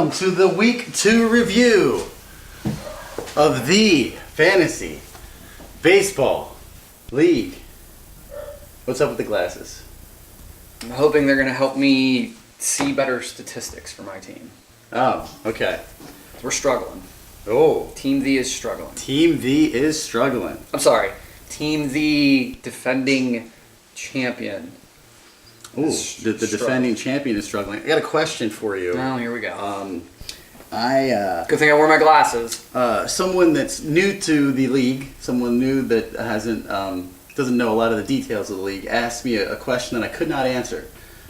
welcome to the week 2 review of the Fantasy Baseball League. What's up with the glasses? I'm hoping they're going to help me see better statistics for my team. Oh, okay. We're struggling. Oh. Team V is struggling. Team V is struggling. I'm sorry. Team V defending champion. Ooh, the defending champion is struggling. I got a question for you. Oh, here we go. Good thing I wore my glasses. Someone that's new to the league, someone new that hasn't doesn't know a lot of the details of the league, asked me a question that I could not answer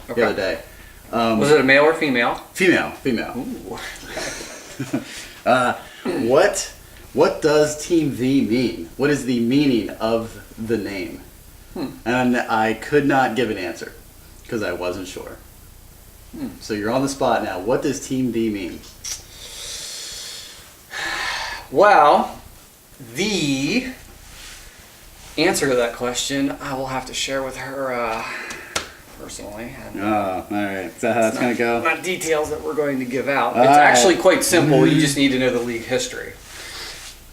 the other day. Was it a male or female? Female. Ooh. What does Team V mean? What is the meaning of the name? And I could not give an answer because I wasn't sure. So you're on the spot now. What does Team V mean? Well, the answer to that question I will have to share with her personally. And Oh, all right. Is that how that's going to go? not details that we're going to give out. All It's right. actually quite simple. You just need to know the league history.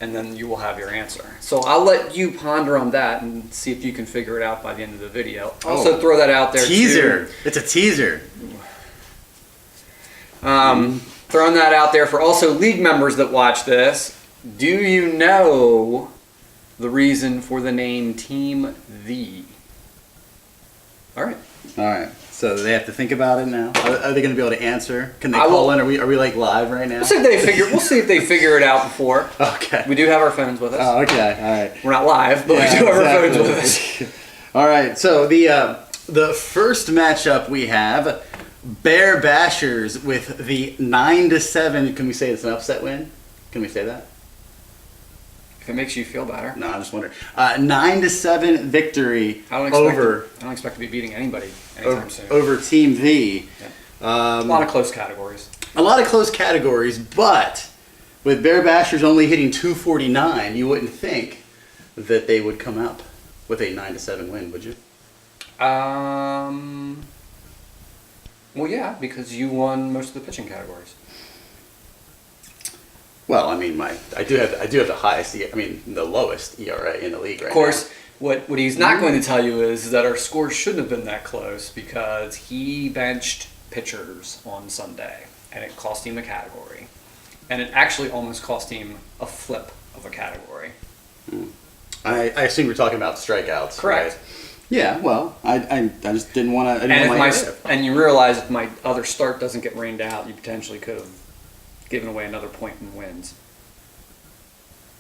And then you will have your answer. So I'll let you ponder on that and see if you can figure it out by the end of the video. Also throw that out there Teaser. too. It's a teaser. Throwing that out there for also league members that watch this. Do you know the reason for the name Team V? All right. All right. So they have to think about it now. Are they going to be able to answer? Can they I call will- in? Are we like live right now? We'll see if they figure it out before. Okay. We do have our phones with us. Oh, okay. All right. We're not live, but Yeah, we do have our exactly. phones with us. All right. So the first matchup we have Bear Bashers with the 9-7. Can we say it's an upset win? Can we say that? If it makes you feel better. No, I'm just wondering. 9-7 victory I don't expect to be beating anybody anytime soon. over Team V. A lot of close categories. A lot of close categories, but with Bear Bashers only hitting 249, you wouldn't think that they would come up with a 9-7 win, would you? Well, yeah, because you won most of the pitching categories. Well, I mean, I do have the highest, the lowest ERA in the league right now. Of course, what he's not going to tell you is that our scores shouldn't have been that close because he benched pitchers on Sunday, and it cost him a category. And it actually almost cost him a flip of a category. I assume you're talking about strikeouts. Correct. Right? Yeah. Well, I just didn't want to. And you realize if my other start doesn't get rained out, you potentially could have given away another point in wins.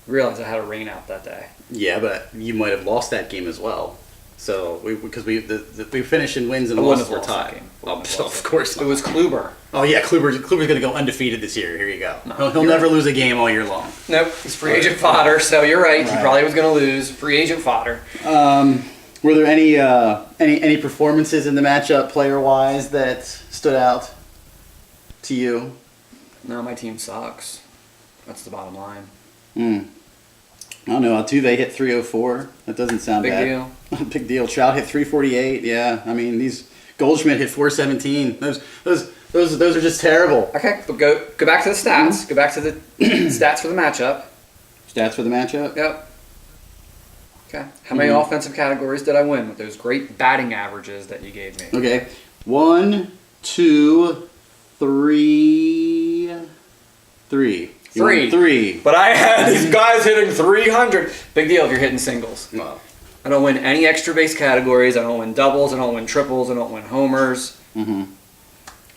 Realize I had a rain out that day. Yeah, but you might have lost that game as well. So because we finished in wins and I wouldn't losses have were lost that tied. game. Of course not. It was Kluber. Oh yeah, Kluber's going to go undefeated this year. Here you go. He'll never lose a game all year long. Nope, he's free agent fodder. So you're right. He probably was going to lose. Free agent fodder. Were there any performances in the matchup player wise that stood out to you? No, my team sucks. That's the bottom line. I don't know. Altuve hit 304. That doesn't sound Big bad. deal. Big deal. Trout hit 348. Yeah, I mean these Goldschmidt hit 417. Those are just terrible. Okay, but go back to the stats. Go back to the stats for the matchup. Stats for the matchup. Yep. Okay. How many offensive categories did I win with those great batting averages that you gave me? Okay. 1, 2, 3. You won 3. But I had these guys hitting 300. Big deal if you're hitting singles. Well, I don't win any extra base categories. I don't win doubles. I don't win triples. I don't win homers. mm-hmm.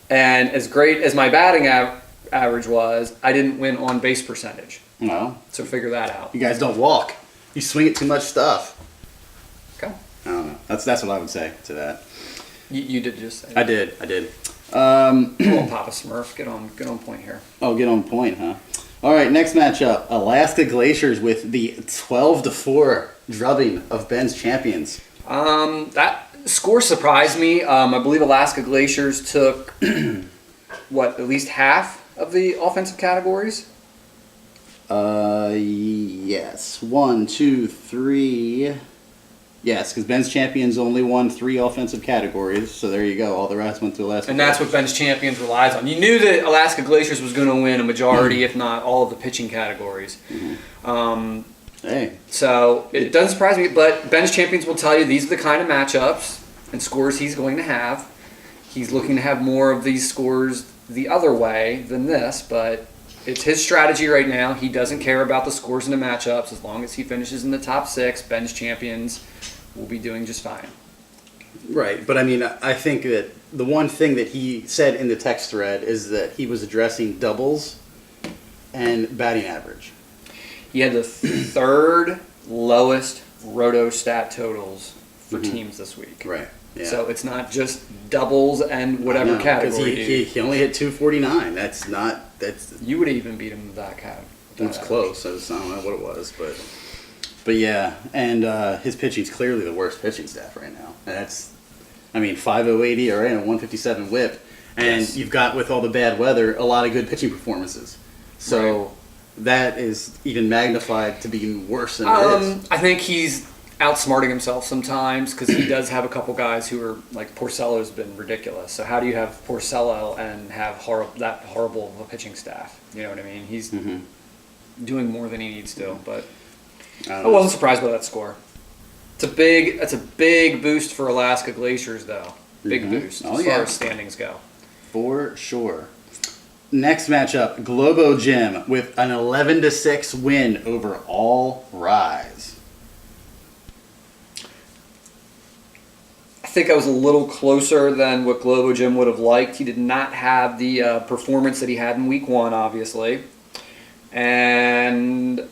And as great as my batting average was, I didn't win on base percentage. Well, So figure that out. you guys don't walk. You swing at too much stuff. Okay. I don't know. That's what I would say to that. You did just say I that. did. Come on, Papa Smurf. Get on point here. Oh, get on point, huh? All right, next matchup: Alaska Glaciers with the 12-4 drubbing of Ben's champions. That score surprised me. I believe Alaska Glaciers took at least half of the offensive categories. Yes. 1, 2, 3. Yes, because Ben's Champions only won 3 offensive categories, so there you go. All the rest went to Alaska. And that's what Ben's Champions relies on. You knew that Alaska Glaciers was going to win a majority, if not all, of the pitching categories. Hey, So it doesn't surprise me, but Ben's Champions will tell you these are the kind of matchups and scores he's going to have. He's looking to have more of these scores the other way than this, but it's his strategy right now. He doesn't care about the scores in the matchups. As long as he finishes in the top 6, Ben's Champions will be doing just fine. right. But I mean, I think that the one thing that he said in the text thread is that he was addressing doubles and batting average. He had the 3rd lowest roto stat totals for teams this week. Right. Yeah. So it's not just doubles and whatever category. Because he only hit 249. That's You would even beat him with that cat. it was close. I don't know what it was, but yeah. And his pitching's clearly the worst pitching staff right now. And that's, I mean, 5.080 or a 157 WHIP, and Yes. you've got, with all the bad weather, a lot of good pitching performances. So that is even magnified to be even worse than it is. I think he's outsmarting himself sometimes because he does have a couple guys who are like Porcello's been ridiculous. So how do you have Porcello and have that horrible of a pitching staff? You know what I mean? He's doing more than he needs to. But I wasn't surprised by that score. It's a big boost for Alaska Glaciers, though. Big boost as far as standings go. For sure. Next matchup, Globo Gym with an 11-6 win over All Rise. I think I was a little closer than what Globo Gym would have liked. He did not have the performance that he had in week 1, obviously. And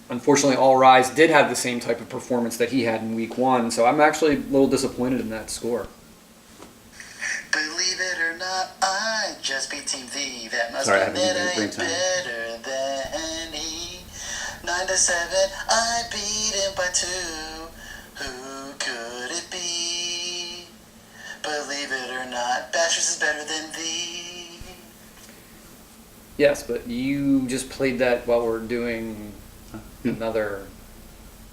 unfortunately, All Rise did have the same type of performance that he had in week 1. So I'm actually a little disappointed in that score. Believe it or not, I just beat Team V. That must Sorry, I mean haven't that been I ain't drink time. better than he. 9-7, I beat him by 2. Who could it be? Believe it or not, Bashers is better than thee. Yes, but you just played that while we're doing another.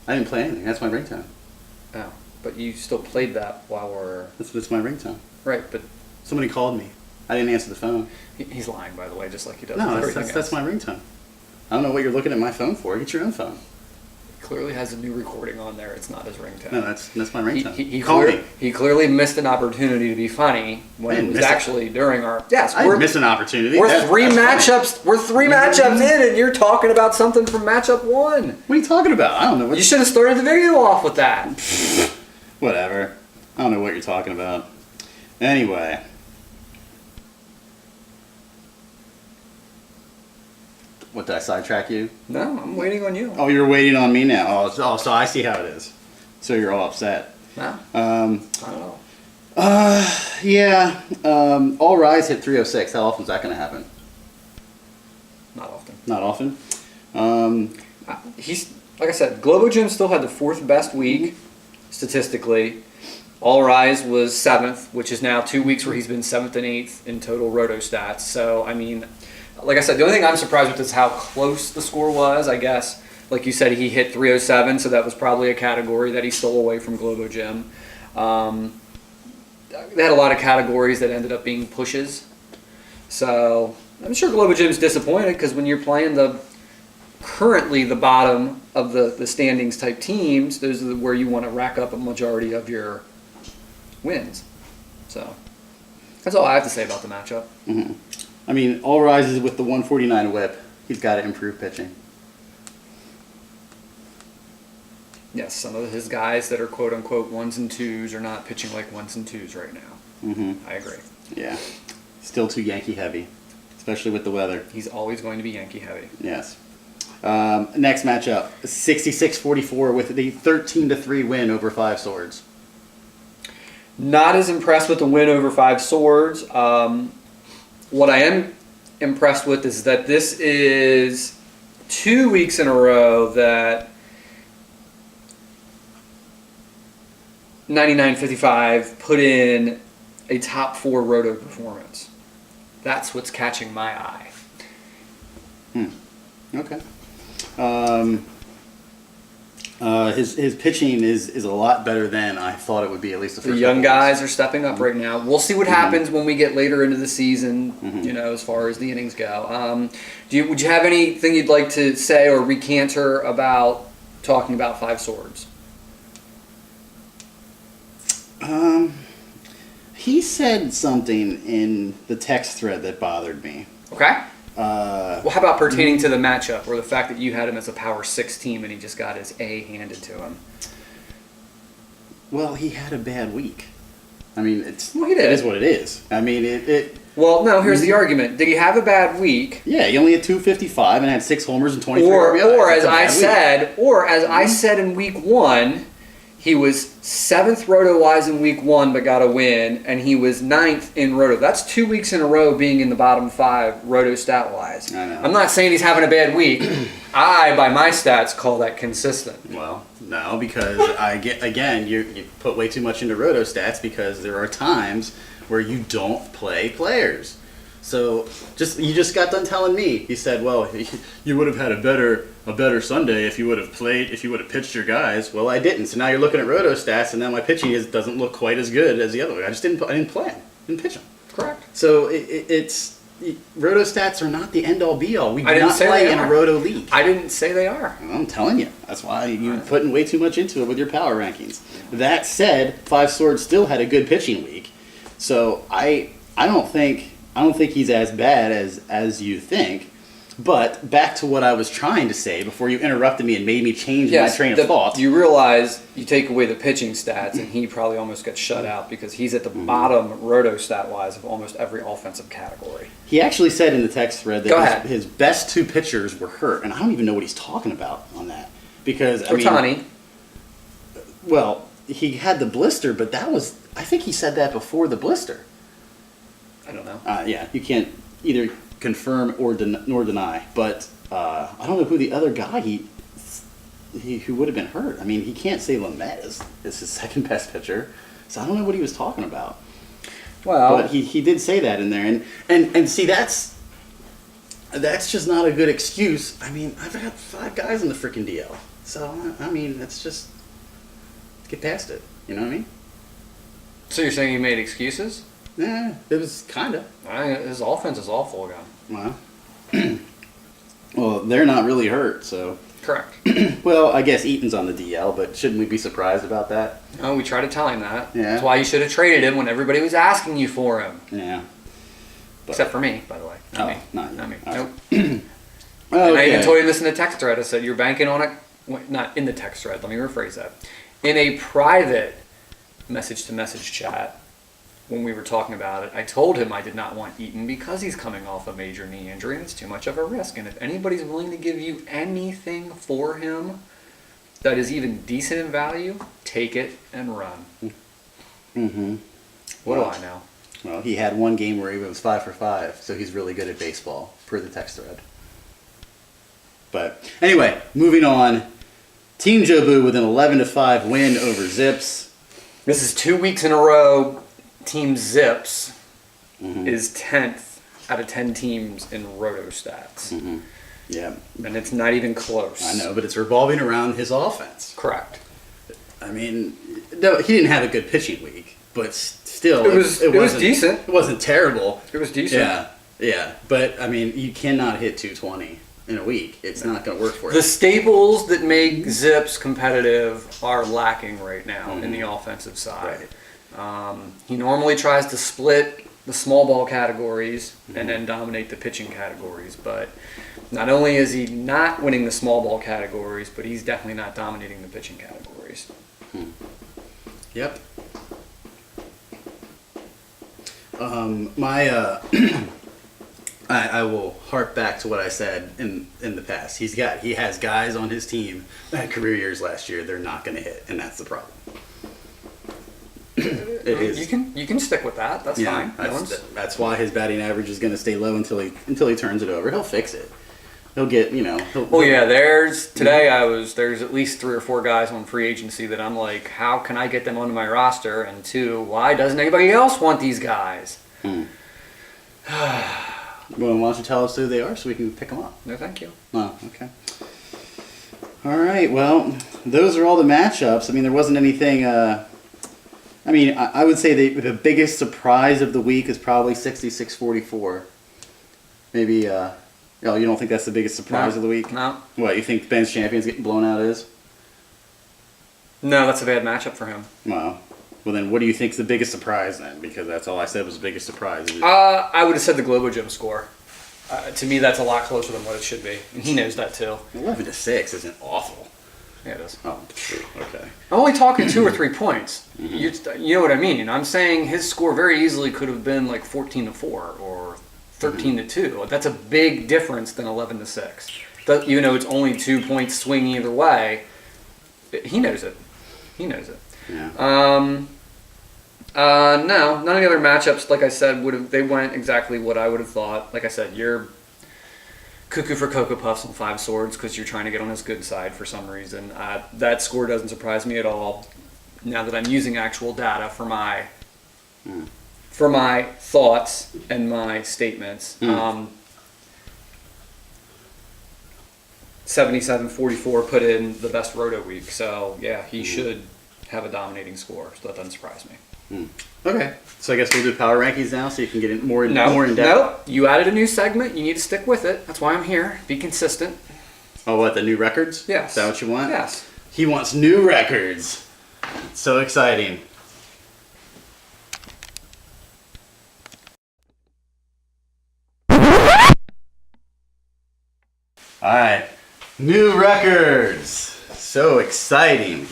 I didn't play anything. That's my ringtone. Oh, but you still played that while we're. That's my ringtone. Right, but Somebody called me. I didn't answer the phone. he's lying, by the way, just like he does No, with that's, everything that's, that's else. my ringtone. I don't know what you're looking at my phone for. Get your own phone. Clearly has a new recording on there. It's not his ringtone. No, that's my ringtone. He Call me. he clearly missed an opportunity to be funny when I it didn't was miss it. actually during our. Yes, I we're, didn't miss an opportunity. we're That's- three that's funny. matchups. We're 3 matchups in, and you're talking about something from matchup 1. What are you talking about? I don't know what You should have started the video off with that. Whatever. I don't know what you're talking about. Anyway. What, did I sidetrack you? No, I'm waiting on you. Oh, you're waiting on me now. So I see how it is. So you're all upset. No, Um, I don't know. yeah. All Rise hit 306. How often is that going to happen? Not often. Not often. He's like I said, Globo Gym still had the 4th best week statistically. All Rise was 7th, which is now 2 weeks where he's been 7th and 8th in total roto stats. So I mean, like I said, the only thing I'm surprised with is how close the score was. I guess, like you said, he hit 307, so that was probably a category that he stole away from Globo Gym. They had a lot of categories that ended up being pushes. So I'm sure Globo Gym's disappointed because when you're playing currently the bottom of the standings type teams, those are where you want to rack up a majority of your wins. So that's all I have to say about the matchup. I mean, All Rise is with the 149 whip. He's got to improve pitching. Yes, some of his guys that are quote unquote 1s and 2s are not pitching like 1s and 2s right now. I agree. Yeah. Still too Yankee heavy, especially with the weather. He's always going to be Yankee heavy. Yes. Next matchup, 66-44 with the 13-3 win over Five Swords. Not as impressed with the win over Five Swords. What I am impressed with is that this is 2 weeks in a row that 99.55 put in a top 4 roto performance. That's what's catching my eye. Okay. His pitching is a lot better than I thought it would be, at least the The first young couple guys weeks. are stepping up right now. We'll see what happens when we get later into the season, as far as the innings go. Would you have anything you'd like to say or recanter about talking about Five Swords? He said something in the text thread that bothered me. Okay. Well, how about pertaining to the matchup, or the fact that you had him as a Power 6 team and he just got his A handed to him? Well, he had a bad week. I mean, Well, he did. it is what it is. I mean, it Well, no, here's the argument. Did he have a bad week? yeah, he only had 255 and had 6 homers and 23 Or RBIs. as That's a bad week. I said in week 1, he was 7th roto-wise in week 1 but got a win, and he was 9th in roto. That's 2 weeks in a row being in the bottom 5 roto stat-wise. I know. I'm not saying he's having a bad week. I, by my stats, call that consistent. Well, no, because you put way too much into roto stats because there are times where you don't play players. So you just got done telling me. He said, "Well, you would have had a better Sunday if you would have pitched your guys." Well, I didn't. So now you're looking at roto stats, and now my pitching doesn't look quite as good as the other way. I didn't play him, didn't pitch him. Correct. So it's roto stats are not the end all be all. We I do didn't not say play they in a are. roto league. I didn't say they are. I'm telling you. That's why you're putting way too much into it with your power rankings. That said, Five Swords still had a good pitching week. So I don't think he's as bad as you think. But back to what I was trying to say before you interrupted me and made me change my train of thought. You realize you take away the pitching stats, and he probably almost gets shut out because he's at the bottom roto stat-wise of almost every offensive category. He actually said in the text thread Go that ahead. his best 2 pitchers were hurt, and I don't even know what he's talking about on that. Because Ohtani. Well, he had the blister, but I think he said that before the blister. I don't know. Yeah, you can't either confirm or nor deny. But I don't know who the other guy who would have been hurt. I mean, he can't say Lamet is his second best pitcher, so I don't know what he was talking about. Well, But he did say that in there, and see that's just not a good excuse. I mean, I've got 5 guys in the freaking DL, so I mean, let's just get past it. You know what I mean? so you're saying he made excuses? Nah, it was kind of. His offense is awful again. Well, well, they're not really hurt, so. Correct. Well, I guess Eaton's on the DL, but shouldn't we be surprised about that? Oh, we tried to tell him that. Yeah. That's why you should have traded him when everybody was asking you for him. Yeah. Except for me, by the way. Not Oh, me. not you. Not me. All Nope. right. And I even Okay. told him this in the text thread. I said, you're banking on it. Wait, not in the text thread. Let me rephrase that. In a private message-to-message chat, when we were talking about it, I told him I did not want Eaton because he's coming off a major knee injury and it's too much of a risk. And if anybody's willing to give you anything for him that is even decent in value, take it and run. Mm-hmm. What do I know? Well, he had one game where he was 5 for 5, so he's really good at baseball, per the text thread. But anyway, moving on. Team Jobu with an 11-5 win over Zips. This is 2 weeks in a row. Team Zips Mm-hmm. is 10th out of 10 teams in roto stats. Mm-hmm. Yeah, And it's not even close. I know, but it's revolving around his offense. Correct. I mean, no, he didn't have a good pitching week, but still, It was wasn't- decent. It wasn't terrible. It was decent. Yeah. But I mean, you cannot hit 220 in a week. It's not going to work for The you. staples that make Zips competitive are lacking right now in the Mm-hmm. offensive side. He normally tries to split the small ball categories Mm-hmm. and then dominate the pitching categories, but not only is he not winning the small ball categories, but he's definitely not dominating the pitching categories. Yep. I will harp back to what I said in the past. He has guys on his team that had career years last year. They're not going to hit, and that's the problem. It is. You can stick with that. That's fine. No one's- That's why his batting average is going to stay low until he turns it over. He'll fix it. He'll get Oh yeah, there's at least 3 or 4 guys on free agency that I'm like, how can I get them onto my roster? And 2, why doesn't anybody else want these guys? Well, why don't you tell us who they are so we can pick them up? No, thank you. Oh, okay. All right. Well, those are all the matchups. I mean, there wasn't anything. I would say the biggest surprise of the week is probably 66-44. Maybe. You don't think that's the biggest surprise of the week? No. What, you think Ben's Champions getting blown out is? No, that's a bad matchup for him. Well, then what do you think's the biggest surprise then? Because that's all I said was the biggest surprise. I would have said the Globo Gym score. To me, that's a lot closer than what it should be. And he knows that too. 11-6 isn't awful. Yeah, it is. Oh, okay. I'm only talking 2 or 3 points. You know what I mean? I'm saying his score very easily could have been like 14-4 or 13-2. That's a big difference than 11-6. Even though it's only 2 points swing either way, he knows it. He knows it. Yeah. No, none of the other matchups, like I said, they went exactly what I would have thought. Like I said, you're cuckoo for Cocoa Puffs and 5 Swords because you're trying to get on his good side for some reason. That score doesn't surprise me at all. Now that I'm using actual data for my thoughts and my statements. 77-44 put in the best roto week, so yeah, he should have a dominating score. So that doesn't surprise me. Okay, so I guess we'll do power rankings now, so you can get more in depth. No, you added a new segment. You need to stick with it. That's why I'm here. Be consistent. Oh, what, the new records? Yes. Is that what you want? Yes. He wants new records. So exciting. All right, new records. So exciting.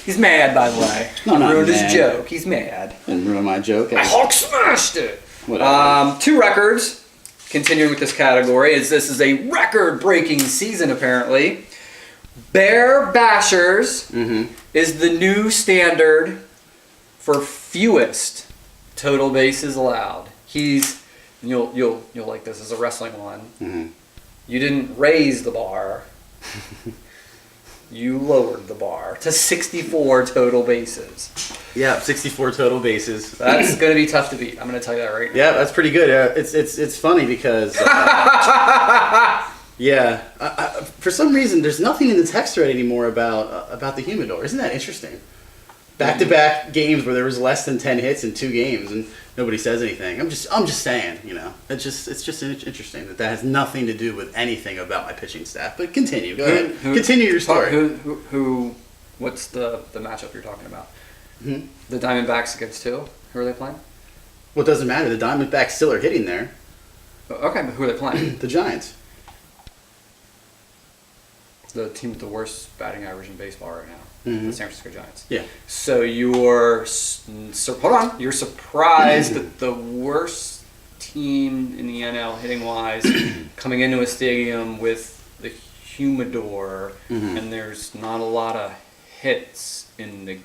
He's mad, by the way. No, I'm not ruined mad. his joke. He's mad. Didn't ruin my joke. I Hulk smashed it. Whatever. 2 records. Continuing with this category, this is a record-breaking season apparently. Bear Bashers is the new standard for fewest total bases allowed. You'll like this as a wrestling one. You didn't raise the bar. You lowered the bar to 64 total bases. Yeah, 64 total bases. That's going to be tough to beat. I'm going to tell you that right now. Yeah, that's pretty good. It's funny because for some reason there's nothing in the text thread anymore about the humidor. Isn't that interesting? Back-to-back games where there was less than 10 hits in 2 games and nobody says anything. I'm just saying, it's just interesting that has nothing to do with anything about my pitching staff. But continue. Go ahead. Continue your story. What's the matchup you're talking about? The Diamondbacks against who? Who are they playing? Well, it doesn't matter. The Diamondbacks still are hitting there. Okay, but who are they playing? The Giants. The team with the worst batting average in baseball right now. The San Francisco Giants. Yeah. So you're hold on. You're surprised that the worst team in the NL hitting wise coming into a stadium with the humidor and there's not a lot of hits in the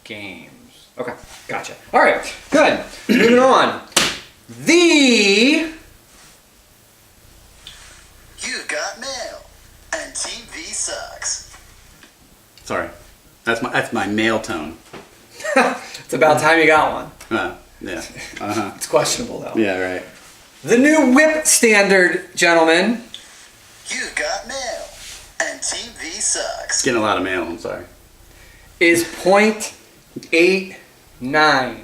games. Okay, gotcha. All right, good. Moving on. You got mail, and TV sucks. Sorry, that's my male tone. It's about time you got one. Yeah. It's questionable though. Yeah. Right. The new whip standard, gentlemen. You got mail, and TV sucks. Getting a lot of mail. I'm sorry. Is .89.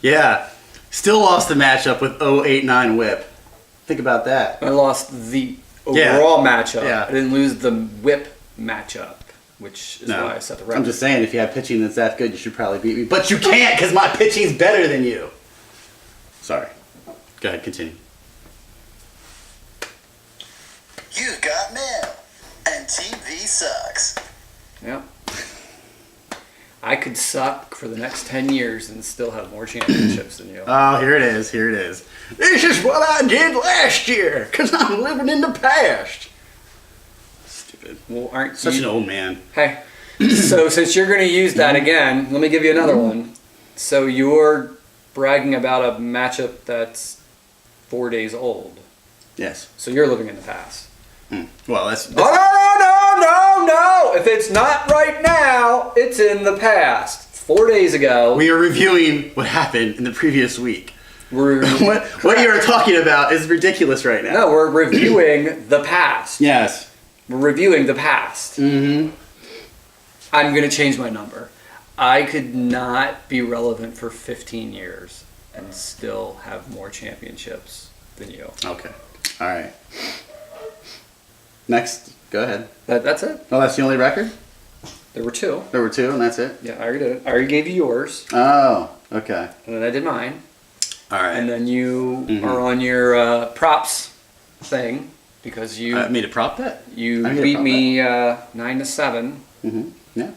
Yeah. Still lost the matchup with 0.89 whip. Think about that. I lost the overall matchup. Yeah. I didn't lose the whip matchup, which is why I set the record. I'm just saying, if you have pitching that's that good, you should probably beat me. But you can't, because my pitching's better than you. Sorry. Go ahead, continue. You got mail, and TV sucks. Yeah. I could suck for the next 10 years and still have more championships than you. Oh, here it is. This is what I did last year, because I'm living in the past. Stupid. Well, aren't Such you... an old man. Hey, so since you're going to use that again, let me give you another one. So you're bragging about a matchup that's 4 days old. Yes. So you're living in the past. Well, that's No! If it's not right now, it's in the past. 4 days ago. we are reviewing what happened in the previous week. We're What you are talking about is ridiculous right now. No, we're reviewing the past. Yes. reviewing the past. Mm-hmm. I'm going to change my number. I could not be relevant for 15 years and still have more championships than you. Okay. All right. Next. Go ahead. That's it. Oh, that's the only record? There were 2. There were 2, and that's it? Yeah, I already did it. I already gave you yours, Oh, okay. and then I did mine. All right. And then you Mhm. are on your props thing because you Made a prop bet? you I made a beat prop me 9-7. Mm-hmm. Yeah.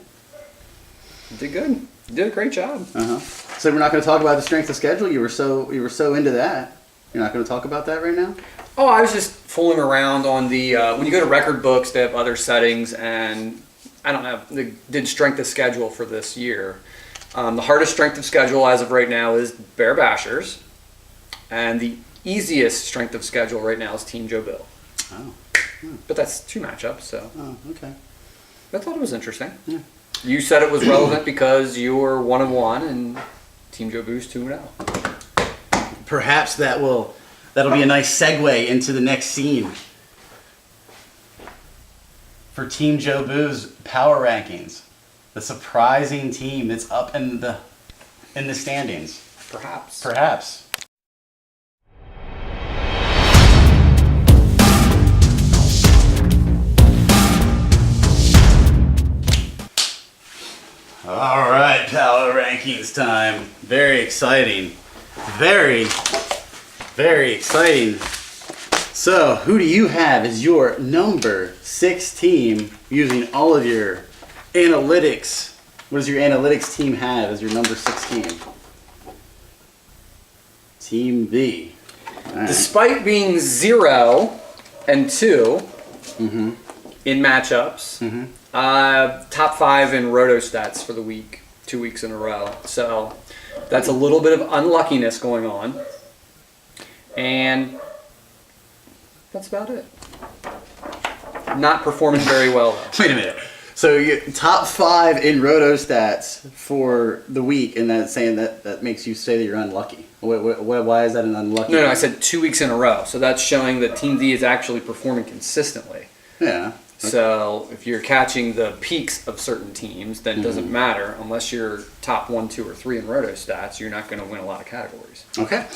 You did good. You did a great job. Uh-huh. So we're not going to talk about the strength of schedule? You were so into that. You're not going to talk about that right now? Oh, I was just fooling around on the when you go to record books, they have other settings, and I don't know. They did strength of schedule for this year. The hardest strength of schedule as of right now is Bear Bashers, and the easiest strength of schedule right now is Team Joe Bill. Oh. But that's 2 matchups, so Oh, okay. I thought it was interesting. Yeah. You said it was relevant because you're 1-1 and Team Joe Boo's 2-0. Perhaps that'll be a nice segue into the next scene for Team Joe Boo's power rankings. The surprising team that's up in the standings. Perhaps. Perhaps. All right, power rankings time. Very exciting. Very, very exciting. So, who do you have as your number 6 team using all of your analytics? What does your analytics team have as your number 6 team? Team B. All right. Despite being 0 and 2 in matchups, top 5 in roto stats for the week, 2 weeks in a row. So that's a little bit of unluckiness going on. And that's about it. Not performing very well, though. Wait a minute. So you top 5 in roto stats for the week, and that's saying that makes you say that you're unlucky. Why is that an unlucky? No, I said 2 weeks in a row. So that's showing that Team D is actually performing consistently. Yeah. So if you're catching the peaks of certain teams, then it doesn't matter unless you're top 1, 2, or 3 in roto stats. You're not going to win a lot of categories. Okay.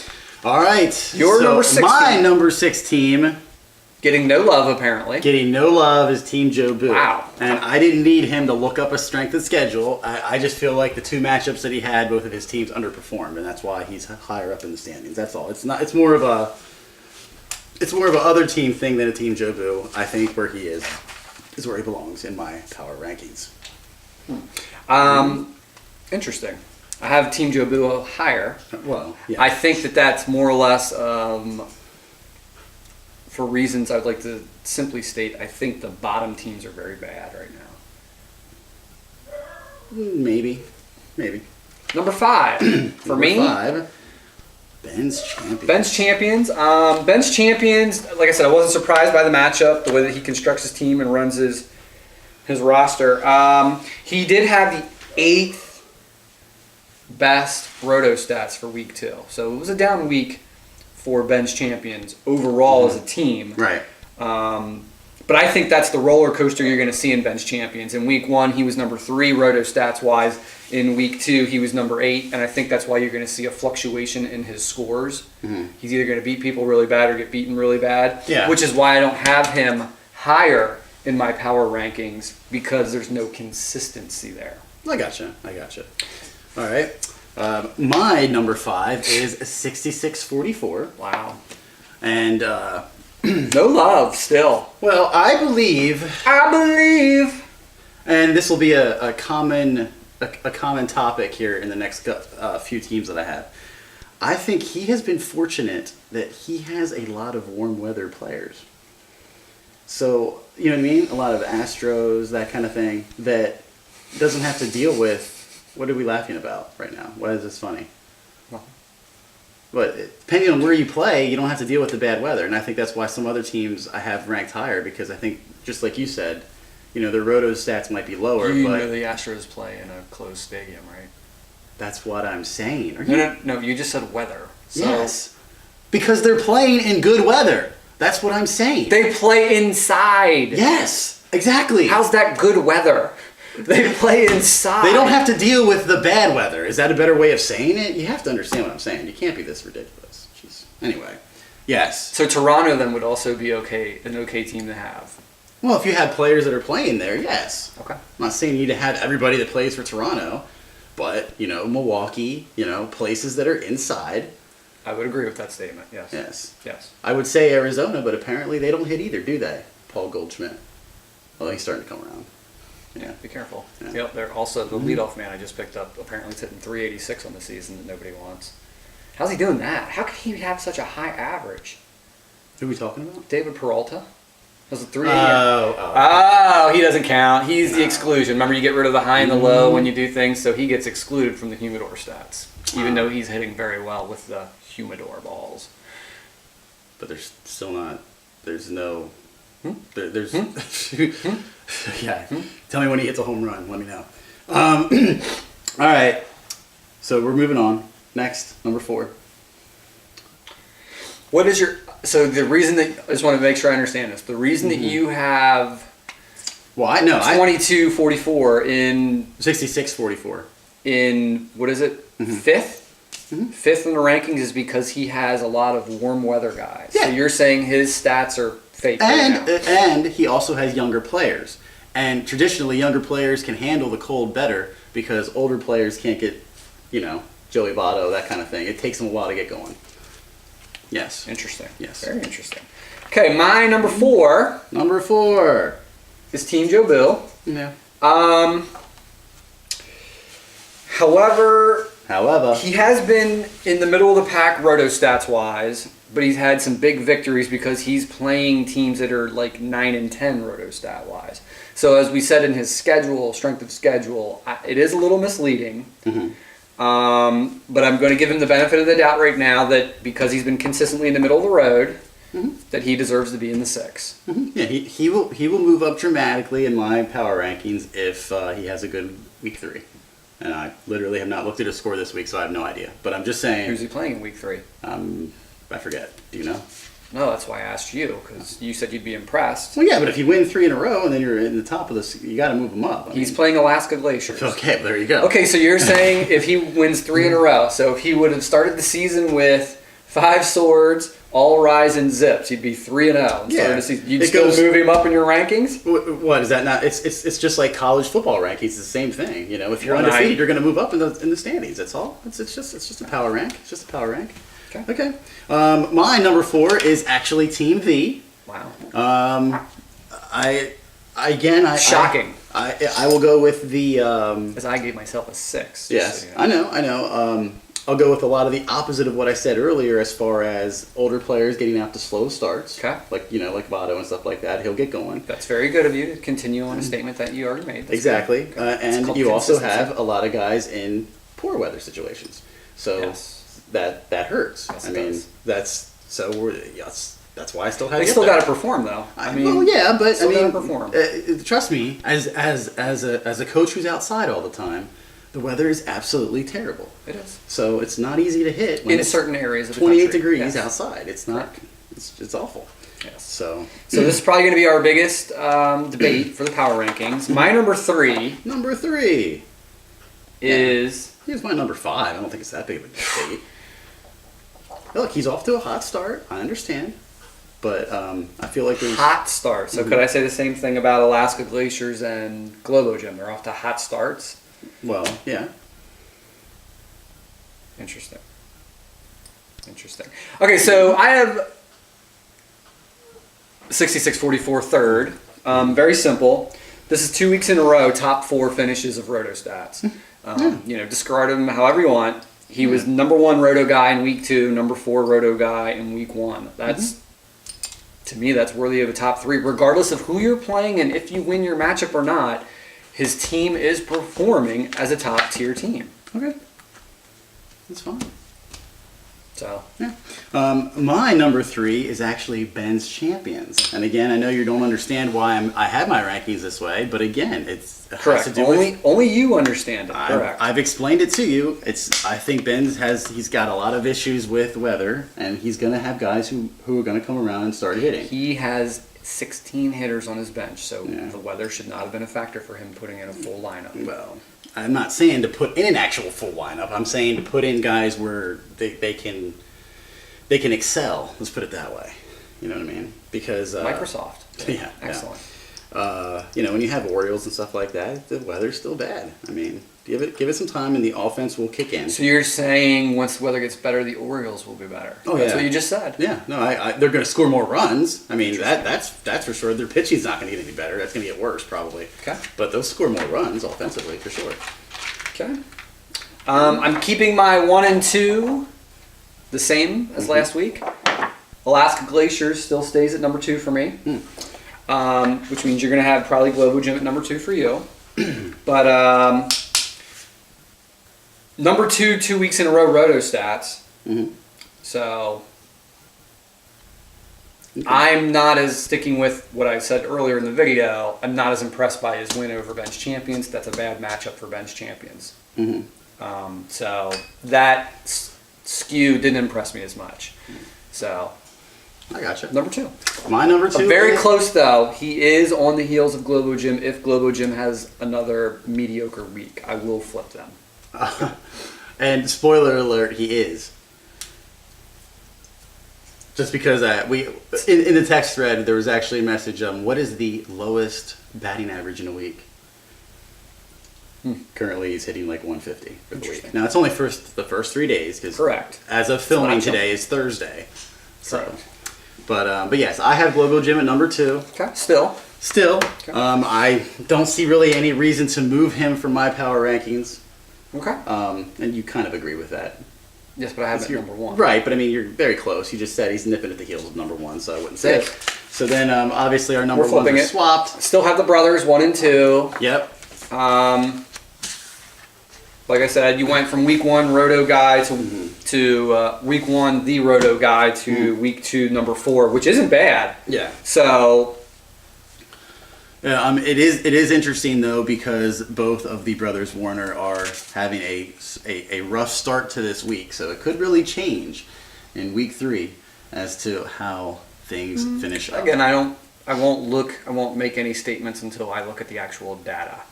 All right. Your number 6 My team. number 6 team, Getting no love apparently. getting no love, is Team Joe Boo. Wow. And I didn't need him to look up a strength of schedule. I just feel like the 2 matchups that he had, both of his teams underperformed, and that's why he's higher up in the standings. That's all. It's more of a other team thing than a Team Joe Boo. I think where he is where he belongs in my power rankings. Interesting. I have Team Joe Boo higher. Well, yeah. I think that that's more or less for reasons I would like to simply state. I think the bottom teams are very bad right now. Maybe. Number 5 for Number me. 5, Ben's Champions. Ben's Champions. Ben's Champions, like I said, I wasn't surprised by the matchup, the way that he constructs his team and runs his roster. He did have the 8th best roto stats for week 2. So it was a down week for Ben's Champions overall as a team. Right. But I think that's the roller coaster you're going to see in Ben's Champions. In week 1, he was number 3 roto stats wise. In week 2, he was number 8, and I think that's why you're going to see a fluctuation in his scores. He's either going to beat people really bad or get beaten really bad. Yeah. Which is why I don't have him higher in my power rankings, because there's no consistency there. I gotcha. All right. My number 5 is 6644. Wow. And, No love still. well, I believe, and this will be a common topic here in the next few teams that I have. I think he has been fortunate that he has a lot of warm weather players. So, you know what I mean? A lot of Astros, that kind of thing, that doesn't have to deal with, what are we laughing about right now? Why is this funny? But depending on where you play, you don't have to deal with the bad weather. And I think that's why some other teams I have ranked higher, because I think, just like you said, their roto stats might be lower, You but know the Astros play in a closed stadium, right? that's what I'm saying. Are you? No, you just said weather. So Yes. Because they're playing in good weather. That's what I'm saying. They play inside. Yes, exactly. How's that good weather? They play inside. They don't have to deal with the bad weather. Is that a better way of saying it? You have to understand what I'm saying. You can't be this ridiculous. Jeez. Anyway, yes. So Toronto then would also be an okay team to have. Well, if you had players that are playing there, yes. Okay. I'm not saying you need to have everybody that plays for Toronto, but, Milwaukee, places that are inside. I would agree with that statement. Yes. Yes. Yes. I would say Arizona, but apparently they don't hit either, do they? Paul Goldschmidt. Well, he's starting to come around. Yeah. Be careful. Yeah. Yep. They're also the leadoff man I just picked up. Apparently, is hitting 386 on the season that nobody wants. How's he doing that? How could he have such a high average? Who are we talking about? David Peralta. Was it 380? Oh. Oh, he doesn't count. He's the exclusion. Remember, you get rid of the high and the low when you do things, so he gets excluded from the humidor stats, even though he's hitting very well with the humidor balls. But there's still not. There's no. Hmm? There's. Yeah. Tell me when he hits a home run. Let me know. All right. So we're moving on. Next, number 4. What is your... So the reason that... I just want to make sure I understand this. The reason that you have Well, I know. 22-44 in... 66-44. In... What is it? Fifth? Fifth in the rankings is because he has a lot of warm weather guys. So Yeah. you're saying his stats are fake right now. And he also has younger players. And traditionally, younger players can handle the cold better because older players can't get, Joey Votto, that kind of thing. It takes them a while to get going. Yes. Interesting. Yes. Very interesting. Okay, my number 4 Number 4. is Team Joe Bill. Yeah. However, However, he has been in the middle of the pack roto stats wise, but he's had some big victories because he's playing teams that are like 9 and 10 roto stat wise. So as we said in his schedule, strength of schedule, it is a little misleading. But I'm going to give him the benefit of the doubt right now that because he's been consistently in the middle of the road, that he deserves to be in the 6. yeah, he will move up dramatically in my power rankings if he has a good week 3. And I literally have not looked at his score this week, so I have no idea. But I'm just saying. Who's he playing in week 3? I forget. Do you know? No, that's why I asked you, because you said you'd be impressed. Well, yeah, but if you win 3 in a row and then you're in the top of this, you got to move him up. He's playing Alaska Glaciers. Okay, there you go. Okay, so you're saying if he wins 3 in a row, so if he would have started the season with 5 swords, all rise and zips, he'd be 3-0. Yeah. You'd It still goes- move him up in your rankings? What is that not? It's just like college football rankings. It's the same thing. If you're Well, undefeated, you're going to move up in the standings. That's all. It's just a power rank. It's just a power rank. Okay. My number 4 is actually Team V. Wow. Shocking. I will go with the. As I gave myself a 6. Yes, so you know. I know. I'll go with a lot of the opposite of what I said earlier, as far as older players getting out to slow starts. Okay. Like like Votto and stuff like that. He'll get going. That's very good of you to continue on a statement that you already made. That's Exactly. good. It's And called you also consistency. have a lot of guys in poor weather situations. So Yes. that hurts. Yes, I it mean, does. that's why I still have They you still up there. got to perform, though. Well, yeah, but I still mean, gotta perform. Trust me, as a coach who's outside all the time, the weather is absolutely terrible. It is. So it's not easy to hit when In it's certain areas of the 28 country. degrees Yes. outside. It's not. Correct. It's awful. Yes. So So this is probably going to be our biggest debate for the power rankings. My number 3 number 3 is here's my number 5. I don't think it's that big of a debate. Look, he's off to a hot start. I understand, but I feel like there's hot start. So could I say the same thing about Alaska Glaciers and Globo Gym? They're off to hot starts. well, yeah. Interesting. Okay, so I have 66-44 third. Very simple. This is 2 weeks in a row, top 4 finishes of Roto stats. Discard him however you want. He was number 1 Roto guy in week 2, number 4 Roto guy in week 1. That's to me, that's worthy of a top 3, regardless of who you're playing and if you win your matchup or not. His team is performing as a top tier team. Okay, that's fine. So My number 3 is actually Ben's Champions. And again, I know you don't understand why I have my rankings this way, but again, it has correct. to do with... Only you understand it. Correct. I've explained it to you. I think he's got a lot of issues with weather, and he's going to have guys who are going to come around and start hitting. He has 16 hitters on his bench, so Yeah. the weather should not have been a factor for him putting in a full lineup. Well, I'm not saying to put in an actual full lineup. I'm saying to put in guys where they can excel. Let's put it that way. You know what I mean? Because Microsoft. Yeah, Excellent. when you have Orioles and stuff like that, the weather's still bad. I mean, give it some time, and the offense will kick in. So you're saying once the weather gets better, the Orioles will be better? Oh, That's yeah. what you just said. Yeah, no, they're going to score more runs. I mean, that's for sure. Their pitching's not going to get any better. That's going to get worse probably. Okay. But they'll score more runs offensively for sure. Okay. I'm keeping my 1 and 2 the same as last week. Alaska Glaciers still stays at number 2 for me, which means you're going to have probably Globo Gym at number 2 for you. But number 2, 2 weeks in a row, Roto Stats. Mhm. So I'm not as sticking with what I said earlier in the video. I'm not as impressed by his win over Bench Champions. That's a bad matchup for Bench Champions. Mhm. So that skew didn't impress me as much. So I gotcha. number 2. My number 2. Very is- close though. He is on the heels of Globo Gym. If Globo Gym has another mediocre week, I will flip them. And spoiler alert, he is. Just because in the text thread there was actually a message. What is the lowest batting average in a week? Currently, he's hitting like 150 for the week. Interesting. Now it's only the first 3 days because Correct. as of filming not today is Thursday. So, Correct. but yes, I have Globo Gym at number 2. Okay. Still. Still, Okay. I don't see really any reason to move him from my power rankings. Okay. And you kind of agree with that. Yes, but I have it at You're- number 1. Right, but I mean, you're very close. You just said he's nipping at the heels of number 1, so I wouldn't say Yes. it. So then, obviously, our number We're ones flipping are it. swapped. Still have the brothers 1 and 2. Yep. Like I said, you went from week 1 Roto guy to week 1 the Roto guy to week 2 number 4, which isn't bad. Yeah. So It is interesting though because both of the brothers Warner are having a rough start to this week, so it could really change in week 3 as to how things finish up. again, I won't make any statements until I look at the actual data.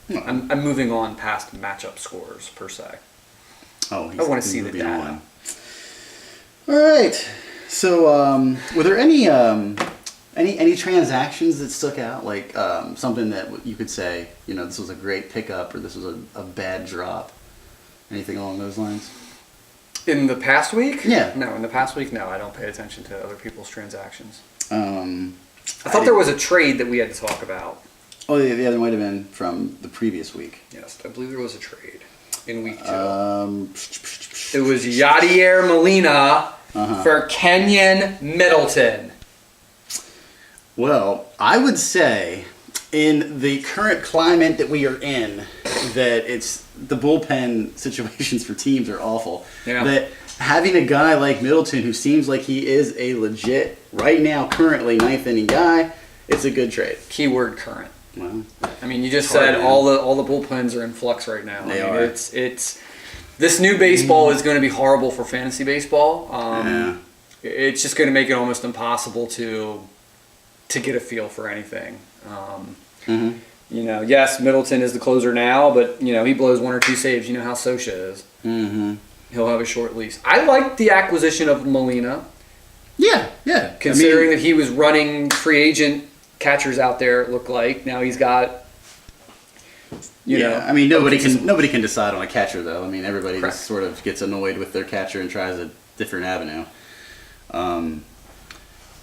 I'm moving on past matchup scores per se. Oh, I wanna see the moving data. on. All right. So, were there any transactions that stuck out, like something that you could say, this was a great pickup or this was a bad drop? Anything along those lines? In the past week? Yeah. No, in the past week, no. I don't pay attention to other people's transactions. I I thought there was a trade that we had to talk about. Oh, the other might have been from the previous week. Yes, I believe there was a trade in week 2. It It was Yadier Molina for Kenyon Middleton. Well, I would say in the current climate that we are in, that the bullpen situations for teams are awful. Yeah. That having a guy like Middleton, who seems like he is a legit, right now, currently 9th inning guy, it's a good trade. Keyword current. Well, I mean, you just Hard, said man. all the bullpens are in flux right now. They I mean, are. It's this new baseball is going to be horrible for fantasy baseball. Yeah. It's just going to make it almost impossible to get a feel for anything. Yes, Middleton is the closer now, but he blows 1 or 2 saves. You know how Socha is. Mm-hmm. He'll have a short lease. I like the acquisition of Molina, Yeah. considering that he was running free agent catchers out there. It looked like now he's got. I mean, nobody can decide on a catcher though. I mean, everybody Correct. just sort of gets annoyed with their catcher and tries a different avenue.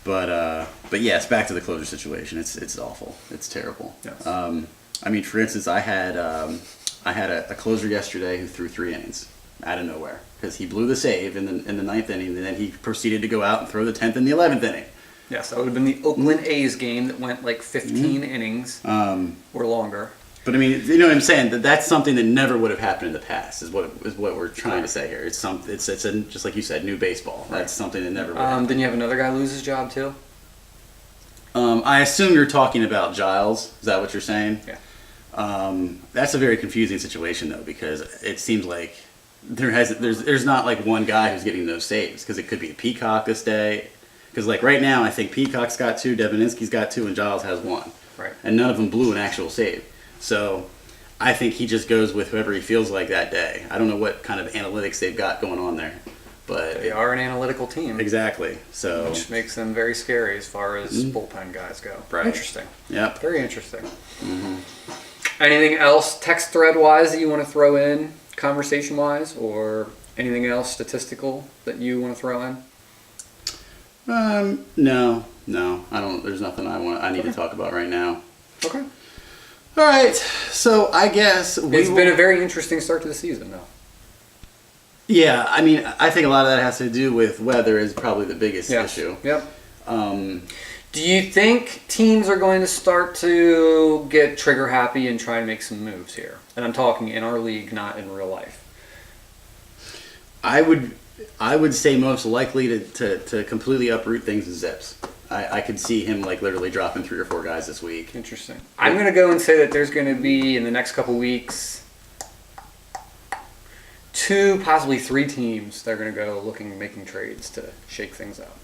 But yes, back to the closer situation. It's awful. It's terrible. Yes. I mean, for instance, I had a closer yesterday who threw 3 innings out of nowhere because he blew the save in the 9th inning, and then he proceeded to go out and throw the 10th and the 11th inning. Yes, that would have been the Oakland A's game that went like 15 innings or longer. But I mean, you know what I'm saying? That's something that never would have happened in the past. Is what we're trying to say here. It's just like you said, new baseball. That's something that never would have. Didn't you have another guy lose his job too? I assume you're talking about Giles. Is that what you're saying? Yeah. That's a very confusing situation though, because it seems like there's not like one guy who's getting those saves, because it could be a Peacock this day. Because like right now, I think Peacock's got 2, Devininski's got 2, and Giles has 1. Right. And none of them blew an actual save. So I think he just goes with whoever he feels like that day. I don't know what kind of analytics they've got going on there, but They are an analytical team. exactly. So Which makes them very scary as far as bullpen guys go. Right. Interesting. yep. Very interesting. Anything else text thread wise that you want to throw in, conversation wise, or anything else statistical that you want to throw in? No, I don't. There's nothing I need to talk about right now. Okay. All right. So I guess It's been a very interesting start to the season, though. Yeah, I mean, I think a lot of that has to do with weather is probably the biggest Yes. issue. Yep. Um, Do you think teams are going to start to get trigger happy and try to make some moves here? And I'm talking in our league, not in real life. I would say most likely to completely uproot things in Zips. I could see him like literally dropping 3 or 4 guys this week. Interesting. I'm going to go and say that there's going to be, in the next couple weeks, 2, possibly 3 teams that are going to go making trades to shake things up.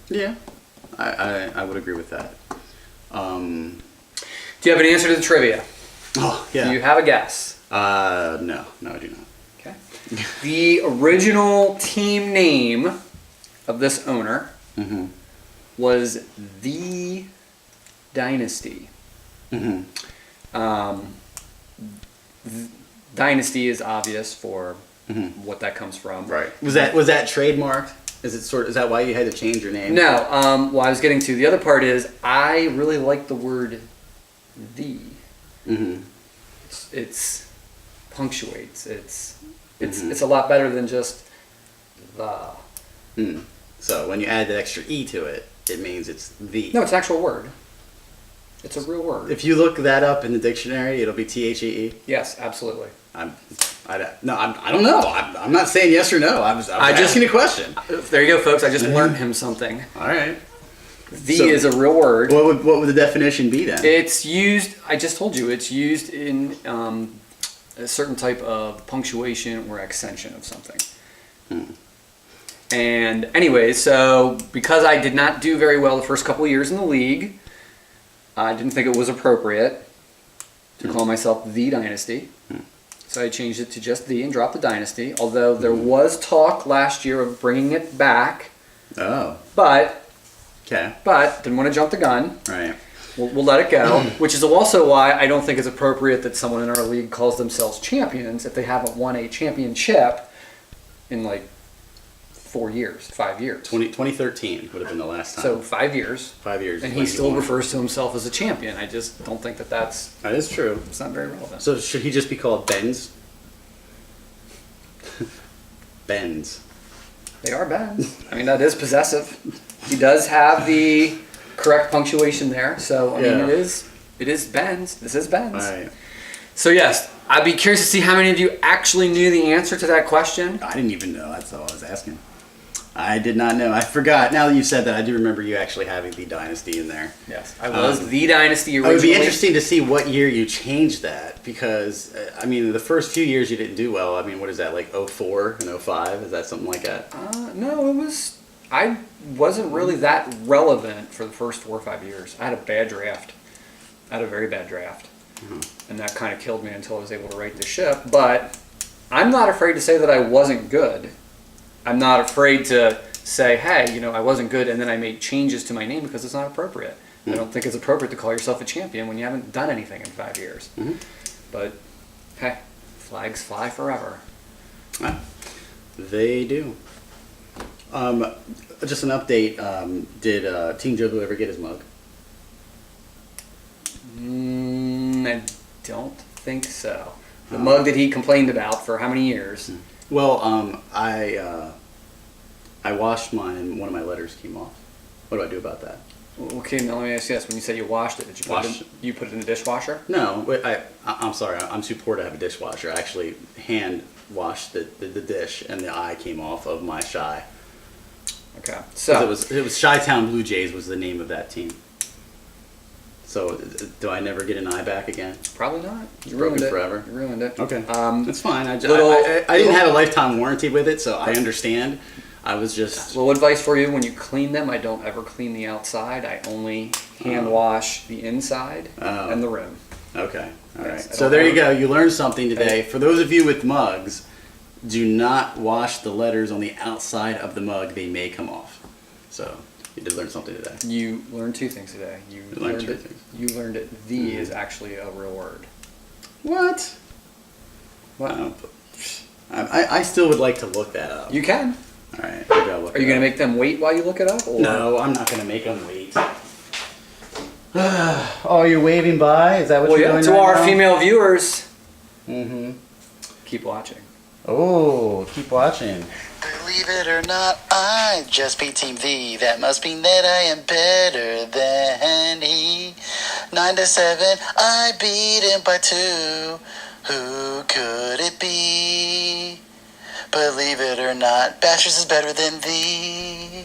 Yeah, I would agree with that. Do you have an answer to the trivia? Oh Do you yeah. have a guess? No, I do not. Okay. The original team name of this owner Mm-hmm. was The Dynasty. Mm-hmm. Dynasty is obvious for Mhm. what that comes from. Right. Was that trademarked? Is that why you had to change your name? No, what I was getting to, the other part is I really like the word "the." Mm-hmm. It's punctuates. It's Mhm. it's a lot better than just the. Mm. So when you add that extra E to it, it means it's the. No, it's an actual word. It's a real word. If you look that up in the dictionary, it'll be THEE. Yes, absolutely. I don't know. I'm not saying yes or no. I was asking a question. There you go, folks. I just learned him something. All right. The So- is a real word. What would the definition be then? It's used. I just told you. It's used in a certain type of punctuation or accension of something. And anyway, so because I did not do very well the first couple of years in the league, I didn't think it was appropriate to call myself The Dynasty. So I changed it to just The and dropped the Dynasty. Although there was talk last year of bringing it back, Oh. but Okay. didn't want to jump the gun. Right. We'll let it go, which is also why I don't think it's appropriate that someone in our league calls themselves champions if they haven't won a championship in like 4 years, 5 years. 2013 would have been the last time. So 5 years, 5 years. and is he when still won. refers to himself as a champion. I just don't think that's That is true. it's not very relevant. So should he just be called Benz? Benz. They are Benz. I mean, that is possessive. He does have the correct punctuation there, so I mean, Yeah. it is Benz. This is Benz. Right. So yes, I'd be curious to see how many of you actually knew the answer to that question. I didn't even know. That's all I was asking. I did not know. I forgot. Now that you said that, I do remember you actually having the Dynasty in there. Yes, I was The Dynasty It originally. would be interesting to see what year you changed that, because I mean, the first few years you didn't do well. I mean, what is that, like 04 and 05? Is that something like that? No, it was. I wasn't really that relevant for the first 4 or 5 years. I had a bad draft. I had a very bad draft, and that kind of killed me until I was able to right the ship. But I'm not afraid to say that I wasn't good. I'm not afraid to say, hey, I wasn't good, and then I made changes to my name because it's not appropriate. I don't think it's appropriate to call yourself a champion when you haven't done anything in 5 years. But hey, flags fly forever. They do. Just an update. Did Team Jobu ever get his mug? I don't think so. The mug that he complained about for how many years? Well, I washed mine and one of my letters came off. What do I do about that? Okay, now let me ask you this: when you say you washed it, did you put it in the dishwasher? No, wait, I'm sorry. I'm too poor to have a dishwasher. I actually hand washed the dish, and the eye came off of my Chi. Okay, 'Cause so it was Chi-Town Blue Jays was the name of that team. So do I never get an eye back again? probably not. You broken ruined it forever? You ruined it. Okay, Um, that's fine. I little- didn't have a lifetime warranty with it, so I understand. I was just little advice for you: when you clean them, I don't ever clean the outside. I only hand wash the inside Oh. and the rim. okay. All right. Yes, I So don't there you ever- go. You learned something today. For those of you with mugs, do not wash the letters on the outside of the mug. They may come off. So you did learn something today. You learned two things today. You learned learned two it. things. You learned it. The is actually a real word. What? Wow. I still would like to look that up. You can. All right. Maybe I'll look Are you it going to up. make them wait while you look it up? Or? No, I'm not going to make them wait. Oh, you're waving by? Is that what Well, you're yeah. doing To right our now? female viewers, Mm-hmm. keep watching. Oh, keep watching. Believe it or not, I just beat Team V. That must mean that I am better than he. 9-7, I beat him by 2. Who could it be? Believe it or not, Bashers is better than thee.